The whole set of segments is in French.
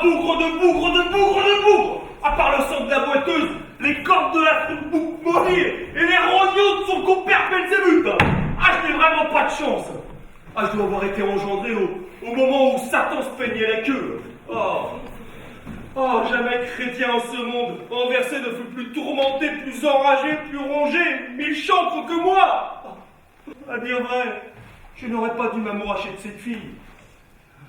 bougre de bougre de bougre de bougre. À part le sang de la boiteuse, les cordes de la boucle mobile et les rognons de son compère Belzébuth. Ah, je n'ai vraiment pas de chance. Ah, je dois avoir été engendré au moment où Satan se peignait la queue. Oh, jamais chrétien en ce monde renversé ne fut plus tourmenté, plus enragé, plus rongé, mille chancres que moi. À dire vrai, je n'aurais pas dû m'amouracher de cette fille.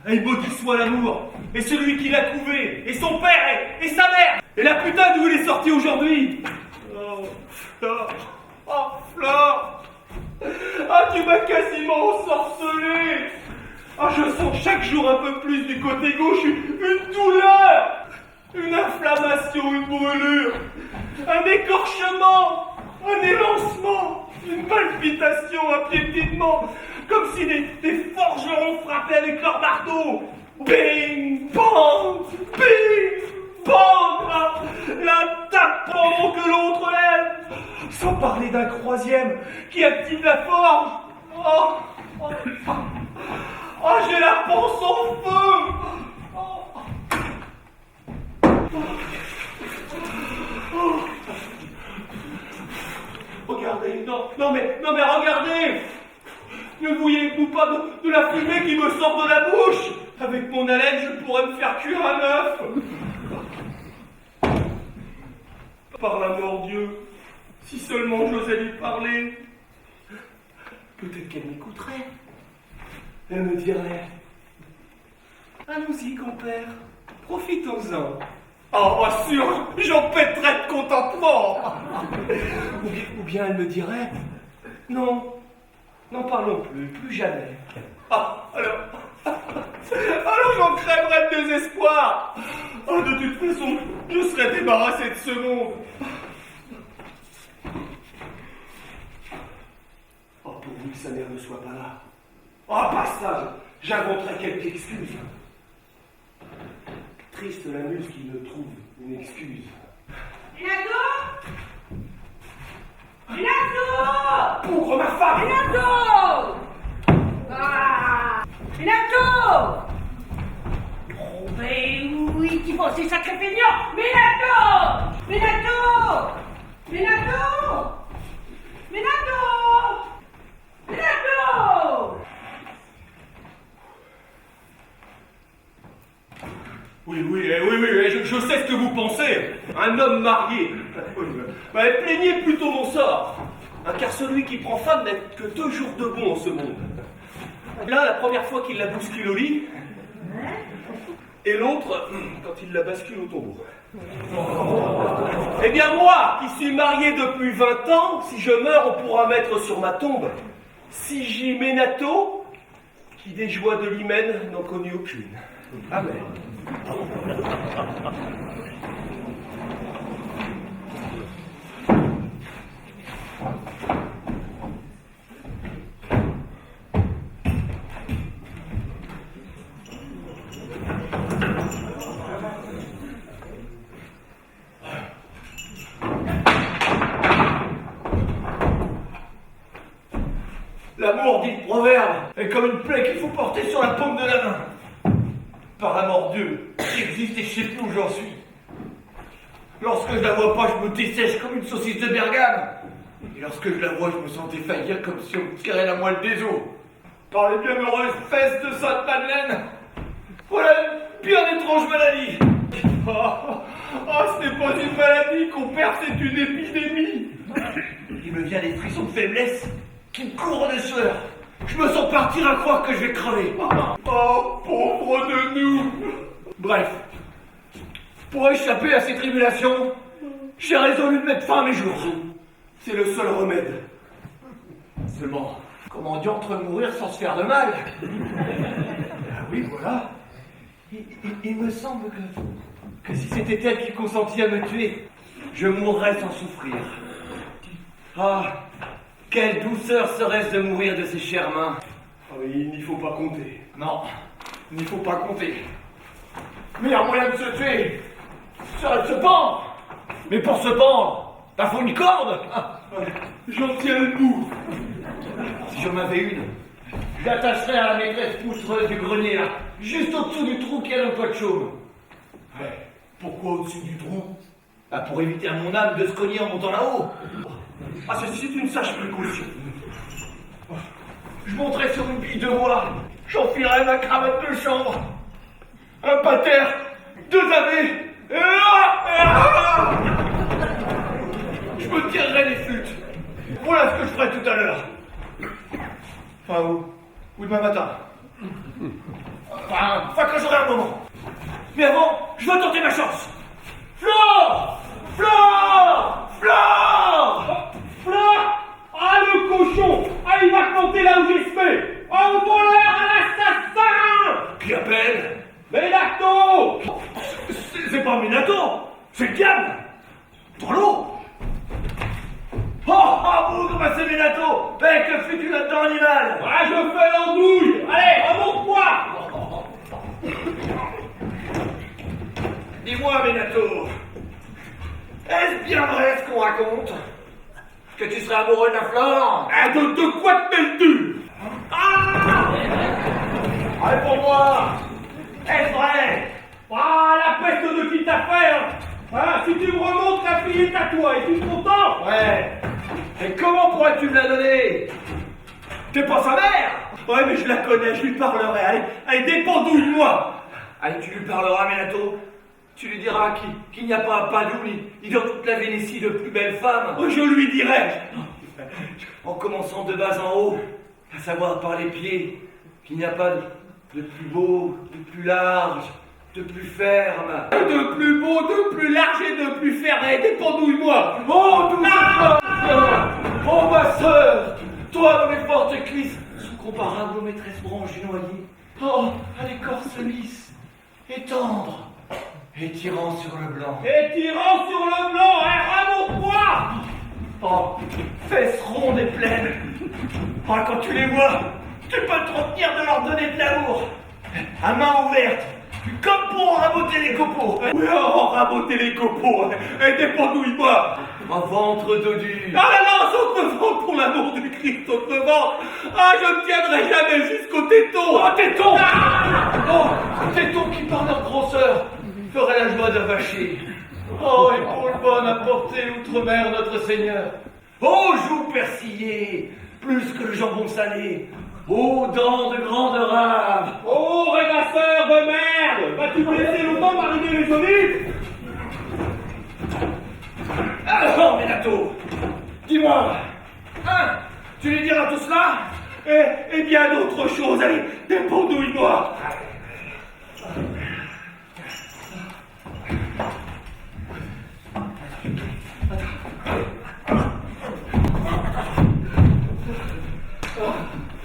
Et maudit soit l'amour, et celui qui l'a couvé, et son père, et sa mère, et la putain d'où il est sorti aujourd'hui. Oh, Flore, oh, Flore, ah, tu m'as quasiment ensorcelé. Ah, je sens chaque jour un peu plus du côté gauche une douleur, une inflammation, une brûlure, un écorchement, un élancement, une palpitation, un piétinement, comme si des forgerons frappaient avec leur marteau. Bing, bang, bing, bang, l'un tape pendant que l'autre lève, sans parler d'un troisième qui active la forge. Oh, j'ai la panse en feu. Regardez, non mais regardez. Ne voyez-vous pas de la fumée qui me sort de la bouche? Avec mon haleine, je pourrais me faire cuire un œuf. Par la mort Dieu, si seulement j'osais lui parler. Peut-être qu'elle m'écouterait. Elle me dirait: allons-y, compère, profitons-en. Oh, sûr, j'en pèterais de contentement. Ou bien elle me dirait: non, n'en parlons plus jamais. Ah, alors j'en crèverais de désespoir. Oh, de toute façon, je serais débarrassé de ce monde. Oh, pourvu que sa mère ne soit pas là. Oh, pas ça, j'inventerai quelque excuse. Triste la muse qui me trouve une excuse. Minato! Minato! Pour ma femme! Minato! Ah! Minato! Oh, ben oui, qui pensait sacré feignant! Minato! Minato! Minato! Minato! Minato! Oui, je sais ce que vous pensez. Un homme marié. Plaignez plutôt mon sort. Car celui qui prend femme n'est que 2 jours de bon en ce monde. L'un, la première fois qu'il la bouscule au lit, et l'autre, quand il la bascule au tombeau. Eh bien moi, qui suis marié depuis 20 ans, si je meurs, on pourra mettre sur ma tombe Sigi Menato, qui des joies de l'hymen n'en connut aucune. Amen. L'amour, dit le proverbe, est comme une plaie qu'il faut porter sur la paume de la main. Par la mort Dieu, qui existe et je sais plus où j'en suis. Lorsque je la vois pas, je me dessèche comme une saucisse de Bergame. Et lorsque je la vois, je me sens défaillir comme si on me tirait la moelle des os. Par les bienheureuses fesses de Sainte-Madeleine. Voilà une bien étrange maladie. Ce n'est pas une maladie, compère, c'est une épidémie. Il me vient des frissons de faiblesse qui me courent de sueur. Je me sens partir à croire que je vais crever. Oh, pauvre de nous. Bref, pour échapper à ces tribulations, j'ai résolu de mettre fin à mes jours. C'est le seul remède. Seulement, comment diantre mourir sans se faire de mal? Ah oui, voilà. Il me semble que si c'était elle qui consentit à me tuer, je mourrais sans souffrir. Ah, quelle douceur serait-ce de mourir de ses chères mains. Ah oui, il n'y faut pas compter. Non, il n'y faut pas compter. Le meilleur moyen de se tuer serait de se pendre. Mais pour se pendre, il faut une corde. J'en tiens le bout. Si j'en avais une, je l'attacherais à la maîtresse poussereuse du grenier, là, juste au-dessous du trou qu'il y a dans le toit de chaume. Ouais, pourquoi au-dessus du trou? Pour éviter à mon âme de se cogner en montant là-haut. C'est une sage précaution. Je monterai sur une bille de bois, j'enfilerai ma cravate de chambre, un pater, 2 ave, je me tirerai les flûtes. Voilà ce que je ferai tout à l'heure. Enfin, ou demain matin. Enfin, quand j'aurai un moment. Mais avant, je veux tenter ma chance. Flore! Flore! Flore! Flore! Ah, le cochon! Ah, il va compter là où j'espère! Oh, voleur à l'assassin! Qui appelle? Minato! C'est pas Minato! C'est le diable! Dans l'eau! Bougre, c'est Minato! Que fais-tu là-dedans, animal? Ah, je fais l'andouille! Allez, remonte-toi! Dis-moi, Minato, est-ce bien vrai ce qu'on raconte? Que tu serais amoureux de la Flore? De quoi te mêles-tu? Réponds-moi! Est-ce vrai? La peste de qui t'a fait! Si tu me remontes, la fille est à toi, es-tu content? Ouais. Et comment pourrais-tu me la donner? T'es pas sa mère? Ouais, mais je la connais, je lui parlerai. Elle dépend de moi. Allez, tu lui parleras, Minato. Tu lui diras qu'il n'y a pas à Padoue, ni dans toute la Vénétie de plus belles femmes. Je lui dirai. En commençant de bas en haut, à savoir par les pieds, qu'il n'y a pas de plus beau, de plus large, de plus ferme. De plus beau, de plus large et de plus ferré, dépendouille-moi. Oh, oh, ma sœur, toi, dans les fortes cuisses, sont comparables aux maîtresses branches du noyer. Oh, à l'écorce lisse, et tendre, et tirant sur le blanc. Et tirant sur le blanc, ramonte-moi. Oh, fesses rondes et pleines. Oh, quand tu les vois, tu peux te retenir de leur donner de l'amour. À main ouverte, comme pour raboter les copeaux. Oui, oh, raboter les copeaux, et dépendouille-moi. Un ventre dodu. Ah là là, saute le ventre pour l'amour du Christ, saute le ventre. Ah, je ne tiendrai jamais jusqu'au téton. Oh, téton. Oh, téton qui par leur grosseur ferait la joie d'un vacher. Oh, épaule bonne à porter outre-mer notre Seigneur. Oh, joues persillées, plus que le jambon salé. Oh, dents de grande rave. Oh, rêvasseur de merde, vas-tu me laisser longtemps mariner les olives? Alors, Minato, dis-moi, hein, tu lui diras tout cela? Et bien d'autres choses, allez, dépendouille-moi.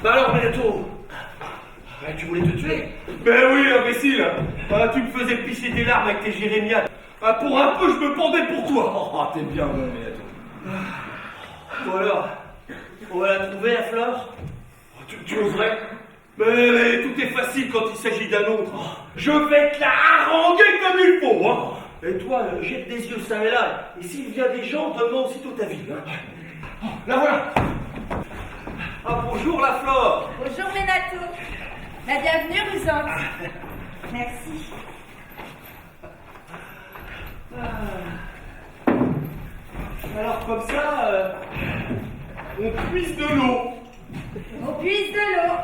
Bah alors, Minato, tu voulais te tuer? Ben oui, imbécile. Ah, tu me faisais pisser des larmes avec tes jérémiades. Ah, pour un peu, je me pendais pour toi. Oh, t'es bien bon, Minato. Bon alors, on va la trouver, la fleur? Tu oserais? Mais tout est facile quand il s'agit d'un autre. Je vais te la haranguer comme il faut, hein. Et toi, jette des yeux ça et là, et s'il vient des gens, donne-moi aussitôt ta vie. Hein. La voilà. Ah, bonjour la flore. Bonjour Minato. La bienvenue, Rusante. Merci. Alors comme ça, on puise de l'eau. On puise de l'eau.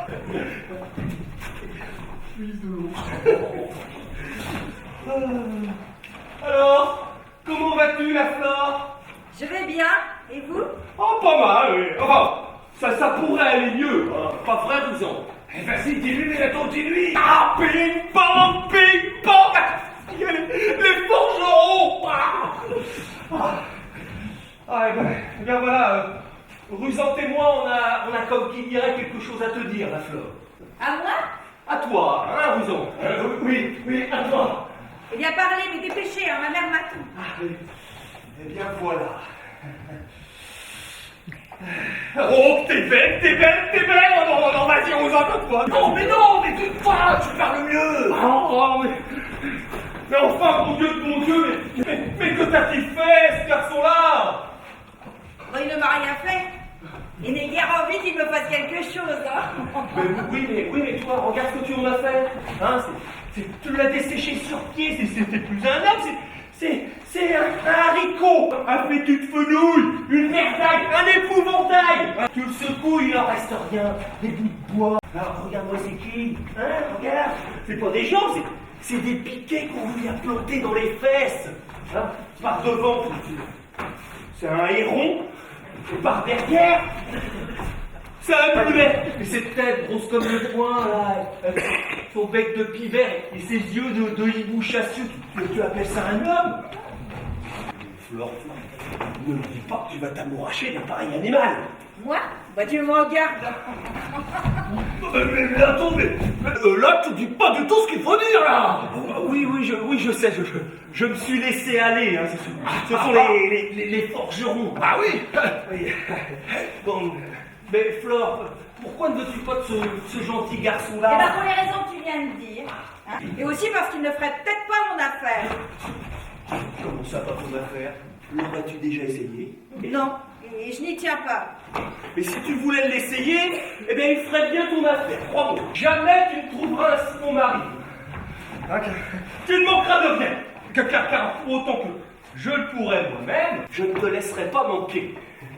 Alors, comment vas-tu la flore? Je vais bien. Et vous? Oh, pas mal, oui. Enfin, ça pourrait aller mieux. Hein. Pas vrai, disons. Vas-y, dis-lui, Minato, dis-lui. Ah, ping-pong, ping-pong. Il y a les forgerons. Eh bien voilà, Rusante et moi, on a comme qui dirait quelque chose à te dire, la flore. À moi? À toi, hein, Rusante? Oui, à toi. Eh bien, parlez, mais dépêchez, hein, ma mère m'attend. Eh bien voilà. Oh, t'es belle. Oh, non, vas-y, Rusante, à toi. Non, mais toi, tu parles mieux. Oh, mais enfin, mon Dieu, mais que t'a-t-il fait, ce garçon-là? Bon, il ne m'a rien fait. Il n'est guère envie qu'il me fasse quelque chose, hein. Mais toi, regarde ce que tu en as fait. Hein, tu l'as desséché sur pied, c'était plus un homme, c'est un haricot, un fétu de fenouil, une merdaille, un épouvantail. Tu le secoues, il en reste rien, des bouts de bois. Alors regarde-moi c'est qui, hein, regarde, c'est pas des gens, c'est des piquets qu'on vient planter dans les fesses. Hein, par devant, c'est un héron, et par derrière, c'est un mulet. Et cette tête grosse comme le poing, là, son bec de pivert et ses yeux de hibou chassieux, tu appelles ça un homme? Flore, ne me dis pas que tu vas t'amouracher d'un pareil animal. Moi? Bah, tu m'en gardes. Mais attends, là, tu dis pas du tout ce qu'il faut dire, là. Oui, je sais, je me suis laissé aller, hein. Ce sont les forgerons. Ah oui. Bon, mais Flore, pourquoi ne veux-tu pas de ce gentil Eh ben, garçon-là? pour les raisons que tu viens de dire. Hein. Et aussi parce qu'il ne ferait peut-être pas mon affaire. Comment ça, pas ton affaire? L'aurais-tu déjà essayé? Non, et je n'y tiens pas. Mais si tu voulais l'essayer, eh bien, il ferait bien ton affaire, crois-moi. Jamais tu ne trouveras ainsi ton mari. Hein, tu ne manqueras de rien. Car pour autant que je le pourrais moi-même, je ne te laisserai pas manquer.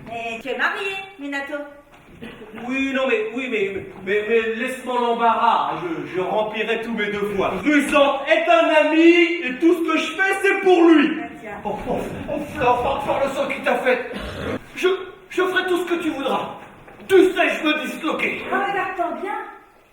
Mais tu es marié, Minato. Oui, non, mais laisse-moi l'embarras. Je remplirai tous mes devoirs. Rusante est un ami et tout ce que je fais, c'est pour lui. Ah, tiens. Flore le sang qui t'a fait. Je ferai tout ce que tu voudras. Tu sais, je me disloquer. Oh, regarde-toi bien.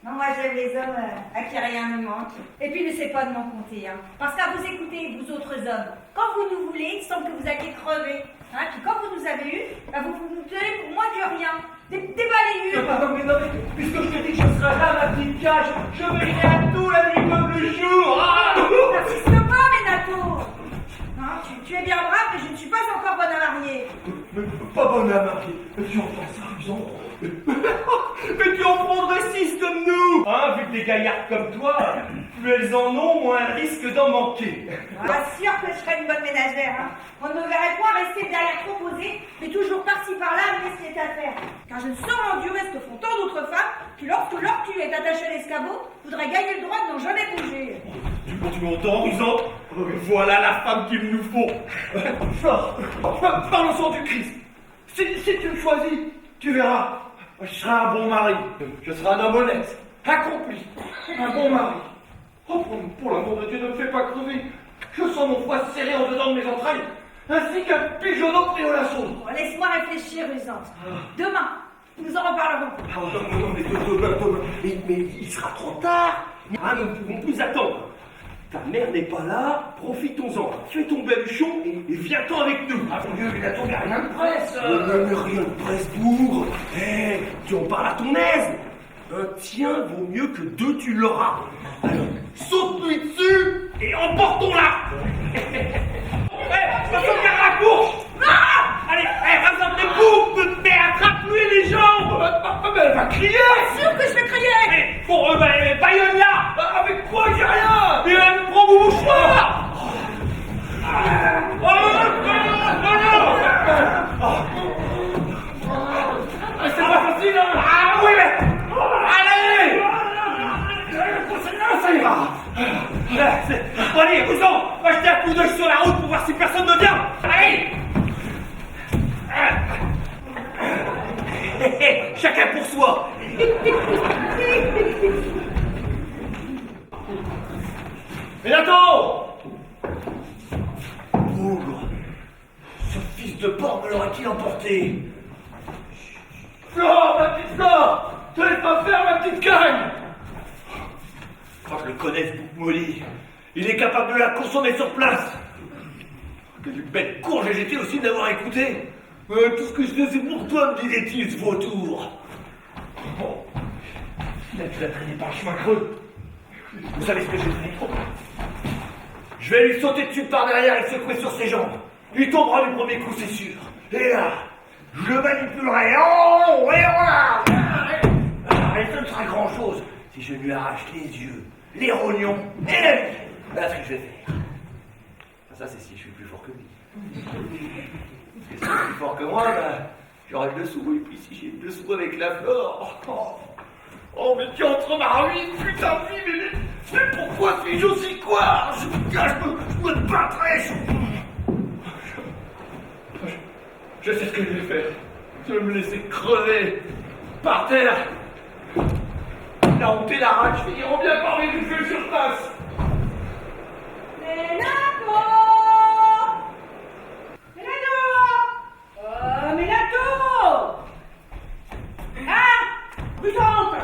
Non, moi j'aime les hommes à qui rien ne manque. Et puis ne sais pas de m'en compter, hein. Parce qu'à vous écouter, vous autres hommes, quand vous nous voulez, il semble que vous alliez crever. Hein. Puis quand vous nous avez eus, bah, vous nous tenez pour moins que rien. Des balayures. Non, mais, puisque je te dis que je serai là, ma petite cage, je veillerai à tout la nuit comme le jour. Ah N'insiste pas, Ménato. Hein, tu es bien brave, mais je ne suis pas encore bonne à marier. Mais pas bonne à marier. Mais tu en penses ça, Rusante. Mais tu en prendrais 6 comme nous. Hein, vu que des gaillards comme toi, plus elles en ont, moins elles risquent d'en manquer. Ah, sûr que je serais une bonne ménagère. Hein. On ne me verrait point rester derrière composé, mais toujours par-ci par-là à mener ce qui est à faire. Car je ne saurais endurer ce que font tant d'autres femmes qui, lorsque leur cul est attaché à l'escabeau, voudraient gagner le droit de n'en jamais bouger. Tu m'entends, Rusante? Voilà la femme qu'il nous faut. Flore, par le sang du Christ. Si tu me choisis, tu verras. Je serai un bon mari. Je serai un homme honnête, accompli, un bon mari. Oh, pour l'amour de Dieu, ne me fais pas crever. Je sens mon foie serré en dedans de mes entrailles, ainsi qu'un pigeonneau pris au lasso. Bon, laisse-moi réfléchir, Rusante. Demain, nous en reparlerons. Mais il sera trop tard. Ah, nous ne pouvons plus attendre. Ta mère n'est pas là, profitons-en. Fais ton baluchon et viens-t'en avec nous. Ah mon Dieu, il a tombé rien de presse. Mais rien de presse, bougre. Tu en parles à ton aise. Un tien vaut mieux que 2, tu l'auras. Alors, saute-lui dessus et emportons-la. Je me sens qu'à la course. Allez, rassemble les boucles, mais attrape-lui les jambes. Mais elle va crier. Bien sûr que je vais crier. Bon, baillonne-la. Avec quoi, j'ai rien. Et elle prend vos mouchoirs. C'est pas facile, hein. Ah oui, mais... Allez. Ça ira. Allez, Rusante, va jeter un coup d'œil sur la route pour voir si personne ne vient. Allez. Chacun pour soi. Ménato. Bougre. Ce fils de porc me l'aurait-il emporté? Flore, ma petite Flore. Te laisse pas faire, ma petite cagne. Quand je le connais, ce bouc molly, il est capable de la consommer sur place. Quelle bête courge et j'étais aussi d'avoir écouté. Tout ce que je faisais pour toi, me disait-il, ce vautour. Bon. Là, tu l'as traîné par le chemin creux. Vous savez ce que je vais faire? Je vais lui sauter dessus par derrière et secouer sur ses jambes. Il tombera du premier coup, c'est sûr. Et là, je le manipulerai. Oh, et voilà. Et ça ne sera grand-chose si je lui arrache les yeux, les rognons et la vie. Voilà ce que je vais faire. Ça, c'est si je suis plus fort que lui. Si c'est plus fort que moi, ben, j'aurai le dessous. Et puis si j'ai le dessous avec la Flore... Oh, mais tu es entre ma ruine, putain de vie, mais pourquoi suis-je aussi quoi? Je me battrai. Je sais ce que je vais faire. Je vais me laisser crever par terre. La honte et la rage finiront bien par m'étouffer sur place. Ménato. Ménato. Ah, Rusante.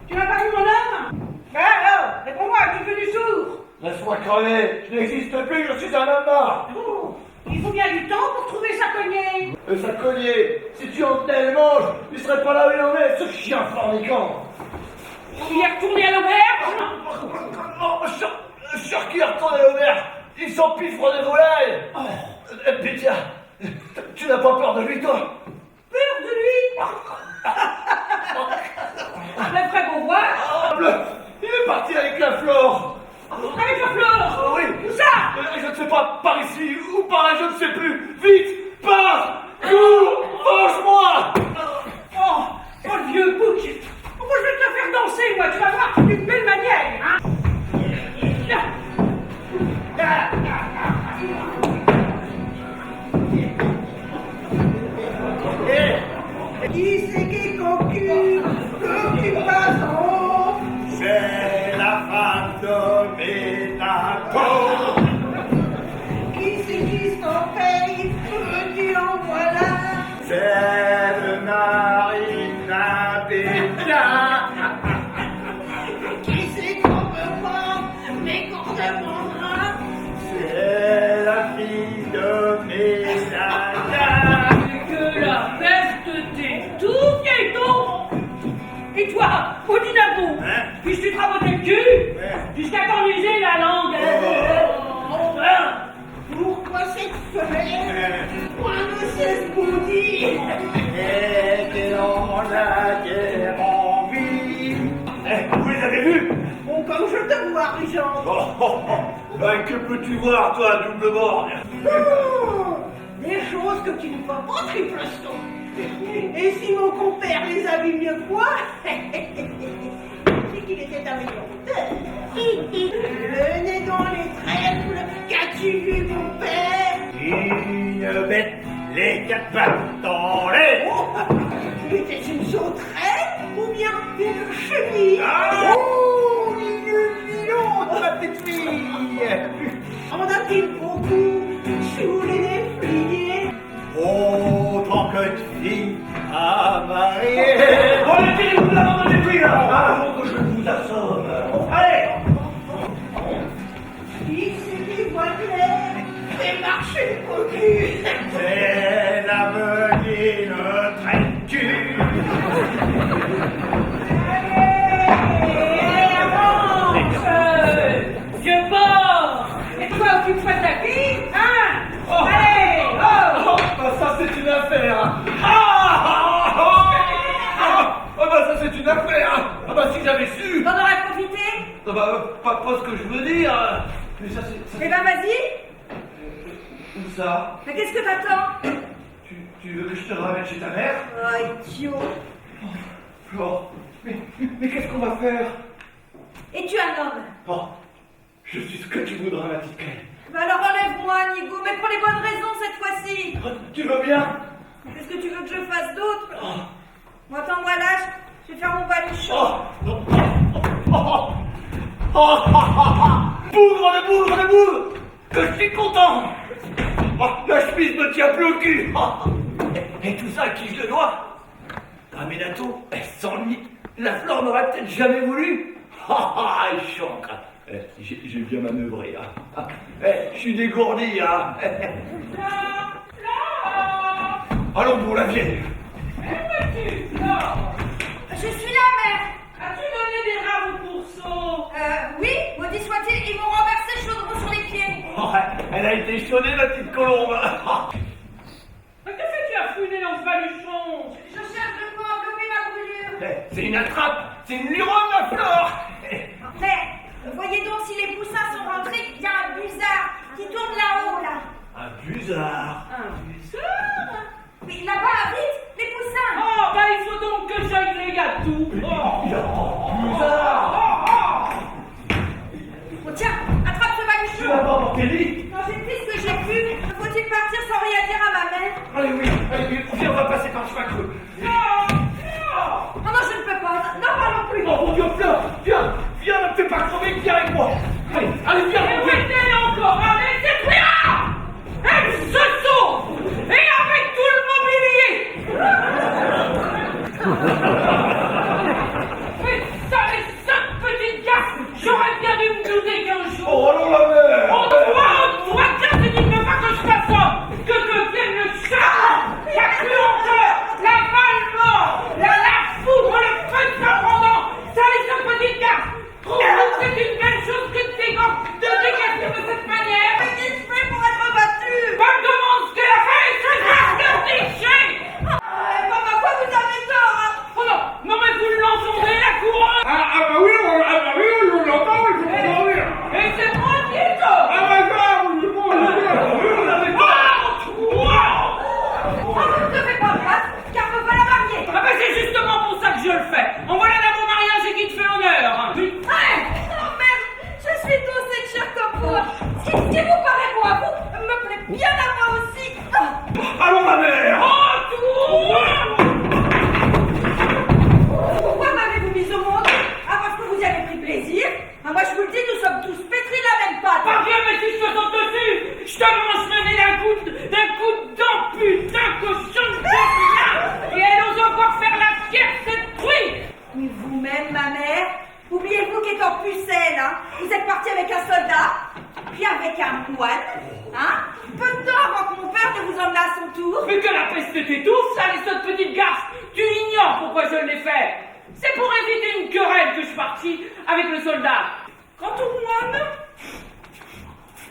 Tu n'as pas vu mon homme? Ben alors, réponds-moi, tu fais du sourd. Laisse-moi crever. Je n'existe plus, je suis un homme mort. Oh, il faut bien du temps pour trouver sa cognée. Ça collier, si tu en tenais le manche, il serait pas là où il en est, ce chien fornicant. Il est retourné à l'auberge. Oh, sûr qu'il est retourné à l'auberge. Il s'empiffre des volailles. Pétia, tu n'as pas peur de lui, toi? Peur de lui. La vraie qu'on voit. Il est parti avec la Flore. Avec la Flore. Oui. Où ça? Je ne sais pas, par ici ou par là, je ne sais plus. Vite, pars, cours, venge-moi. Oh, le vieux bouc. Moi, je vais te la faire danser, moi, tu vas voir, d'une belle manière, hein. Qui c'est qui d'occupation? C'est la femme de Ménacor. Qui c'est qui s'en paye? Petit en voilà. C'est le Marina Béja. Qui c'est qu'on veut voir, mais qu'on demandera? C'est la fille de Ménacor. Que la peste t'étouffe, Gaëtan! Et toi, Odinabo, Hein? puis-je te raboter le cul? Ouais. Jusqu'à t'ennuyer la langue? Pourquoi cette femelle? Point ne cesse boudir. Et que l'on a guère envie. Vous les avez vus? Bon, comme je te vois, Régent. Ben, que peux-tu voir, toi, double bord? Des choses que tu ne vois pas, triple son. Et si mon compère les a vus mieux que moi, c'est qu'il était un meilleur auteur. Le nez dans les trèfles, qu'as-tu vu, mon père? Une bête, les quatre pattes dans les... Était une sauterelle ou bien une chenille? Ah! Oh, mignonne, ma petite fille! En a-t-il beaucoup sous les défliés? Autant que de filles à marier. Retirez-vous de la bande des filles, là, avant que je vous assomme. Allez! Qui c'est qui voit clair? Fais marcher le cocu. C'est la venine traite-cul. Allez, avance. Je pars! Et toi, occupe-toi de ta fille, hein? Oh. Allez, oh! Bah ça c'est une affaire. Bah ça c'est une affaire. Ah bah si j'avais su. T'en auras profité? Ah bah pas ce que je veux dire. Mais ça c'est... Eh ben vas-y. Où ça? Mais qu'est-ce que t'attends? Tu veux que je te ramène chez ta mère? Oh, idiot. Flore, mais qu'est-ce qu'on va faire? Es-tu un homme? Oh, je suis ce que tu voudras, ma petite Clé. Bah alors enlève-moi, Nigo, mais pour les bonnes raisons cette fois-ci. Oh, tu veux bien? Qu'est-ce que tu veux que je fasse d'autre? Oh, Moi, t'envoies l'âge, je vais faire mon baluchon. oh, non. Bougre de bougre de bougre. Que je suis content. Oh, la chemise me tient plus au cul. Oh. Et tout ça à qui je le dois? À Minato, sans lui, la Flore n'aurait peut-être jamais voulu. Il chante. J'ai bien manœuvré. Hein. Je suis dégourdi. Hein. Allons pour la vieille. Je suis là, mère. As-tu donné des rames au pourceau? Oui, maudit soit-il, ils m'ont renversé le chaudron sur les pieds. Oh, elle a été chaudée, la petite colombe. Mais que fais-tu à fouiner dans ce baluchon? Je cherche de quoi envelopper ma brûlure. C'est une attrape. C'est une lironne, la Flore. Mais, voyez donc si les poussins sont rentrés, il y a un busard qui tourne là-haut, là. Un busard. Un buzzard? Oui, là-bas, vite, les poussins. Oh, bah il faut donc que j'aille les gâteaux. Oh. Busard. Oh, tiens, attrape ce Tu vas baluchon. pas dans tes lits. Quand j'ai pris ce que j'ai pu, faut-il partir sans rien dire à ma mère? Allez, oui, viens, on va passer par le chemin creux. Oh non, je ne peux pas. Non, pas non plus. Oh mon Dieu, viens, ne me fais pas crever, viens avec moi. Allez, viens, Et mon où Dieu. est-elle encore? Allez, c'est là! Elle se sauve! Et avec tout le mobilier! Mais ça, petite gaffe! J'aurais bien dû me douter qu'un jour... Oh, allons la mère. On doit bien te dire ne pas que je fasse ça! Que devienne le chat! La puanteur! La balle mort! La foudre! Le feu cependant! Ça laisse une petite gaffe! Trouve-tu que c'est une belle chose que de dégager de cette manière? moine, hein? Peu de temps avant que mon père ne vous emmène à son tour. Mais que la peste t'étouffe, ça, les autres petites garces. Tu ignores pourquoi je l'ai fait. C'est pour éviter une querelle que je suis partie avec le soldat. Quant au moine,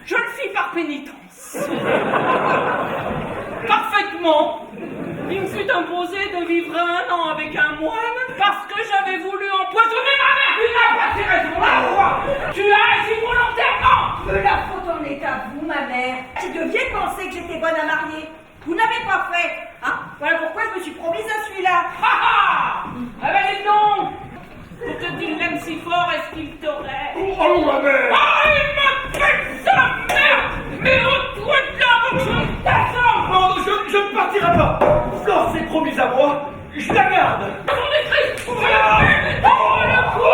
je le fis par pénitence. Parfaitement. Il me fut imposé de vivre 1 an avec un moine parce que j'avais voulu empoisonner ma mère. Tu n'as pas tes raisons, la foi. Tu as agi volontairement. Que la faute en est à vous, ma mère. Qui deviez penser que j'étais bonne à marier. Vous n'avez pas fait, hein? Voilà pourquoi je me suis promise à celui-là. Ha ha. Ah ben dis donc. Pour que tu l'aimes si fort, est-ce qu'il t'aurait... Oh, ma mère! Ah, il m'a fait sa merde. Mais retourne là, mon chien, t'attends. Non, je ne partirai pas! Flore s'est promise à moi, je la garde! On est triste. Oh, le coup.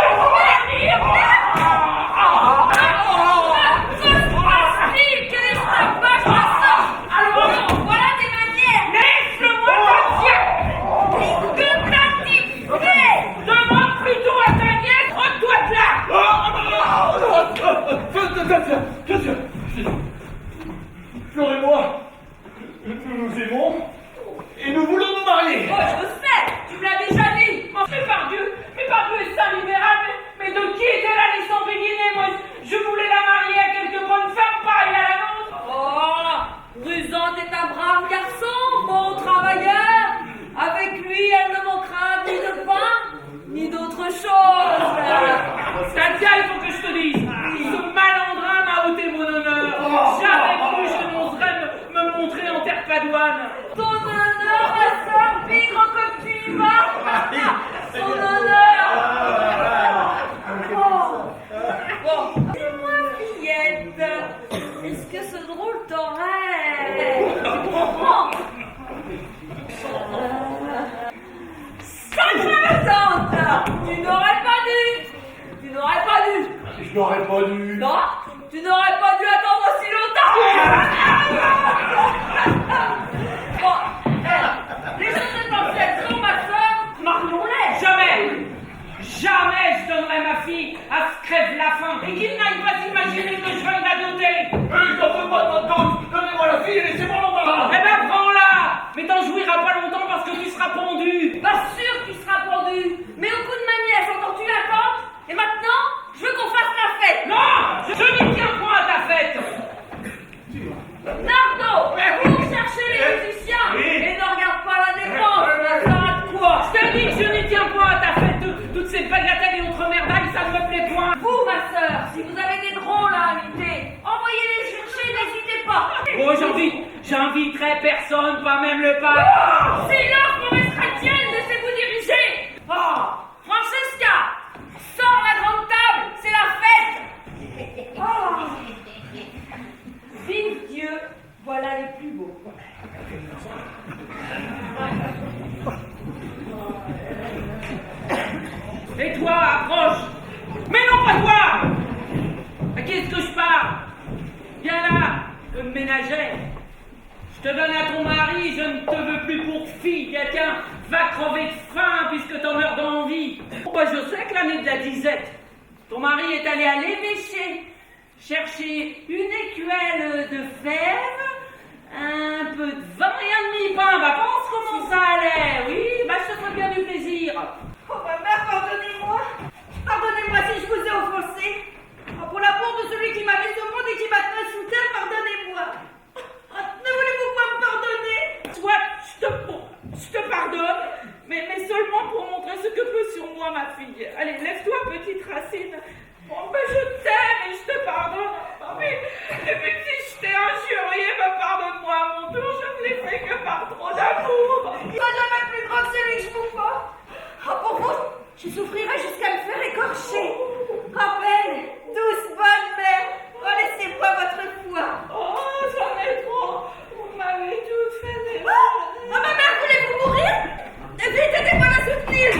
Voilà des manières. Laisse-le-moi partir. Demande plutôt à ta nièce, retourne là. Bien sûr! Flore et moi, nous nous aimons, et nous voulons nous marier! Oh, je sais, tu me l'as déjà dit. Mais par Dieu est saint libéral, mais de qui était-elle allée s'embéguiner? Moi, je voulais la marier à quelque bonne femme pareille à la nôtre. Oh, Rusante est un brave garçon, bon travailleur. Avec lui, elle ne manquera ni de pain, ni d'autre chose. Katia, il faut que je te dise, ce malandrin m'a ôté mon honneur. Jamais plus je n'oserais me montrer en terre padoine. Ton honneur, ma soeur, pigre comme tu y vas. Son honneur. Bon, dis-moi, fillette, est-ce que ce drôle t'aurait... Tu comprends? Sacrée tante, tu n'aurais pas dû. Tu n'aurais pas dû. Je n'aurais pas dû... Non, tu n'aurais pas dû attendre aussi longtemps. Bon, les choses étant faites, ma soeur, marions-les. Jamais je donnerai ma fille à ce crève la faim et qu'il n'aille pas s'imaginer que je veuille la doter. Je n'en veux pas de dot! Donnez-moi la fille et laissez-moi l'embarras! Eh ben prends-la, mais t'en jouiras pas longtemps parce que tu seras pendu. Pas sûr qu'il sera pendu. Mais au coup de ma nièce, entends-tu la tante? Et maintenant, je veux qu'on fasse la fête. Non, je n'y tiens point à ta fête. Nardo, cours chercher les musiciens et ne regarde pas la dépense. Ça sert de quoi? Je te dis que je n'y tiens point à ta fête. Toutes ces bagatelles et autres merdailles, ça ne me plaît point. Vous, ma sœur, si vous avez des drôles à inviter, envoyez-les chercher, n'hésitez pas. Oh, j'inviterai personne, pas même le pape. C'est l'heure pour les chrétiennes, laissez-vous diriger. Ah, Francesca, sors la grande table, c'est la fête. Oh. Vive Dieu, voilà les plus beaux. et toi, approche. Mais non, pas toi. À qui est-ce que je parle? Viens là, comme ménagère. Je te donne à ton mari, je ne te veux plus pour fille. Tiens, va crever de faim puisque t'en meurs d'envie. Oh, bah, je sais que l'année de la disette, ton mari est allé à l'évêché chercher une écuelle de fèves, un peu de vin et un demi-pain. Bah, pense comment ça allait. Oui, bah, je te ferai bien du plaisir. Oh, ma mère, pardonnez-moi. Pardonnez-moi si je vous ai offensé. Oh, pour l'amour de celui qui m'a mis au monde et qui m'a tenu sous terre, pardonnez-moi. Oh, ne voulez-vous pas me pardonner? Soit je te pardonne, mais seulement pour montrer ce que peut sur moi ma fille. Allez, lève-toi, petite Racine. Bon, ben je t'aime et je te pardonne. Mais si je t'ai injurié, ben pardonne-moi à mon tour. Je ne l'ai fait que par trop d'amour. Il n'y a jamais plus grand que celui que je vous porte. Oh, pour vous, je souffrirai jusqu'à me faire écorcher. Oh, belle, douce, bonne mère. Oh, laissez-moi votre foi. Oh, j'en ai trop. Vous m'avez toute fait des mal. Oh, ma mère, voulez-vous mourir? Vite, aidez-moi à la soutenir.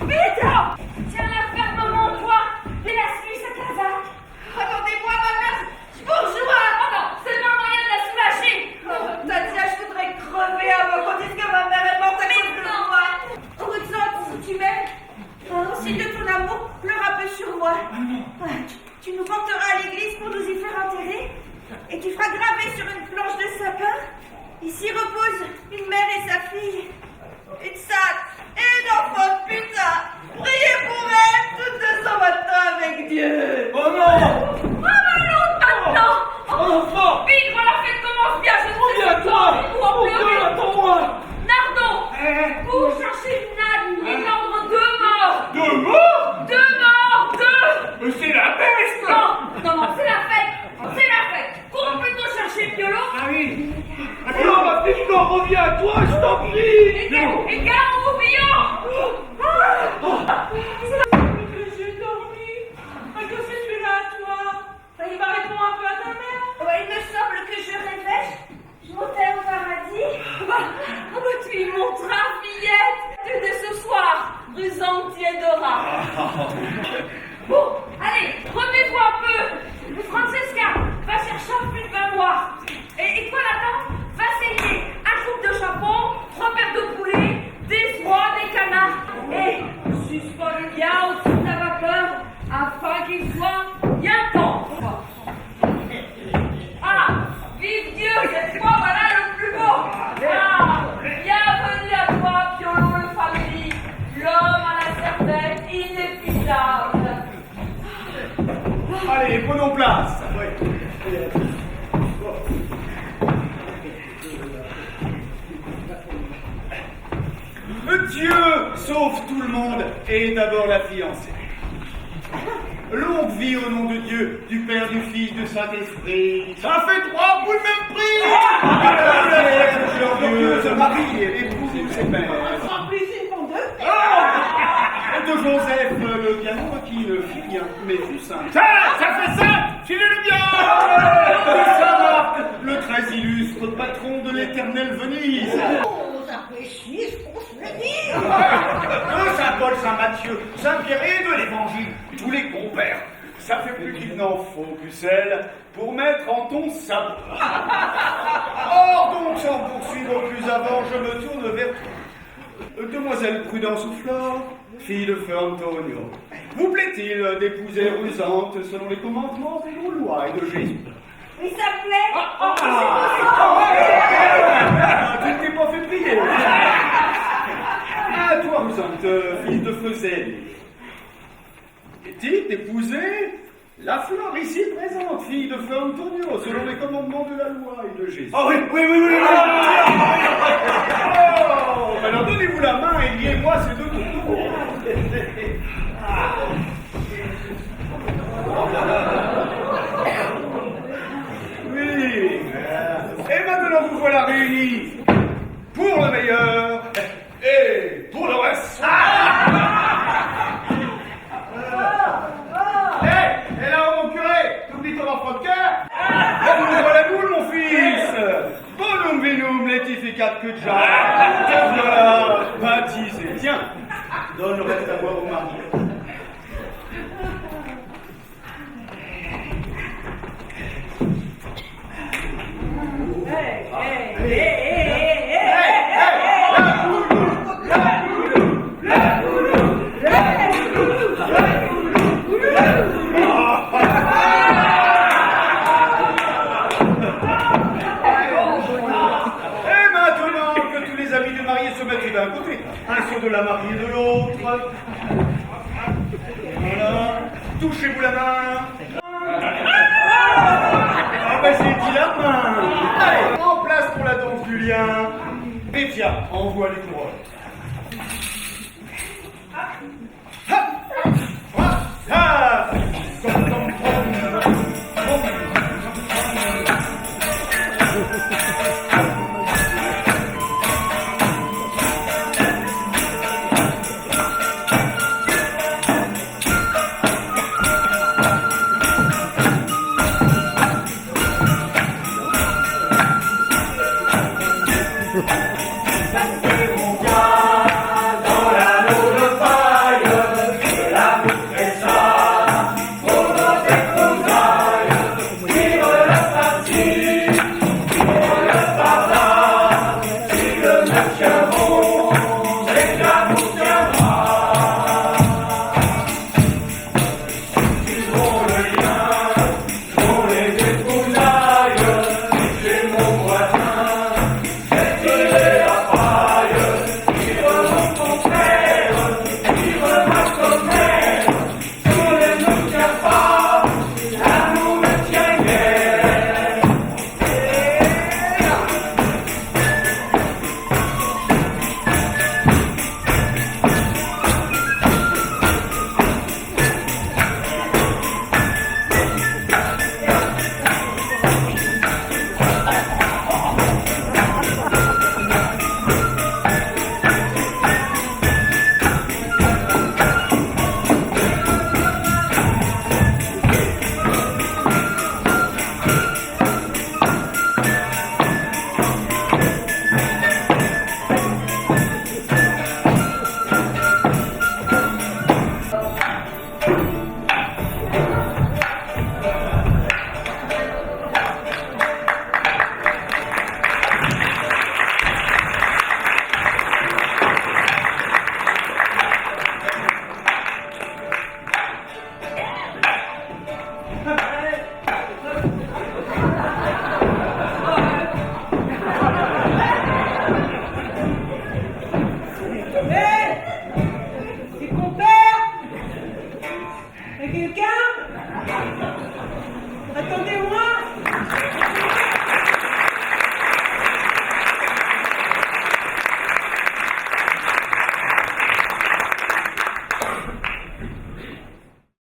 Vite. Tiens-la fermement, toi. j'en reviens à toi, je t'en prie. Et garde au billon. Que j'ai dormi. Mais que fais-tu là, toi? Il va répondre un peu à ta mère. Ouais, il me semble que je rêvais. Je montais au paradis. Tu y monteras, fillette. De ce soir, rue Zantiedora. Bon, allez, remets-toi un peu. Francesca, va chercher un peu de baignoire. Et toi, Nathan, va saigner un couple de chapon, 3 paires de poulets, des oies, des canards. Et suspends-le bien au-dessus de la vapeur afin qu'il soit bien temps. Ah, vive Dieu, cette fois, voilà le plus beau. Ah, bienvenue à toi, Piolo le famille, l'homme à la cervelle inépuisable. Allez, prenons place. Dieu sauve tout le monde et d'abord la fiancée. Longue vie au nom de Dieu, du Père, du Fils, du Saint-Esprit. Ça fait 3 pour le même prix. Glorieuse Marie, épouse et mère. En plus, une bande de De Joseph le bien qui ne fit rien, mais fut saint. Ça fait ça. Filez-le bien. De Saint-Marc, le très illustre patron de l'éternelle Venise. Oh, appréciez ce qu'on se le dit. De Saint-Paul, Saint-Matthieu, Saint-Pierre et de l'Évangile, tous les compères. Ça fait plus qu'il n'en faut, Pucelle, pour mettre en ton sabot. Or donc, sans poursuivre plus avant, je me tourne vers toi. Demoiselle Prudence ou Flore, fille de feu Antonio, vous plaît-il d'épouser rusante selon les commandements et nos lois et de Jésus? Oui, ça me plaît. Tu ne t'es pas fait prier. Ah, toi, rusante, fille de feu zèle. Est-il d'épouser la Flore ici présente, fille de feu Antonio, selon les commandements de la loi et de Jésus? Oh oui. Oh, alors donnez-vous la main et liez-moi ces deux tourteaux. Oui. Et maintenant vous voilà réunis pour le meilleur et pour le reste. Et là, mon curé, t'oublies ton enfant de cœur? Ouvre la boule, mon fils. Bonum vinum letificat que te voilà baptisé. Tiens, donne le reste à boire au mari. D'un côté, un saut de la mariée de l'autre. Voilà. Touchez-vous la main. Ah ben c'est dit la main. Allez, en place pour la danse du lien. Et tiens, envoie les couronnes.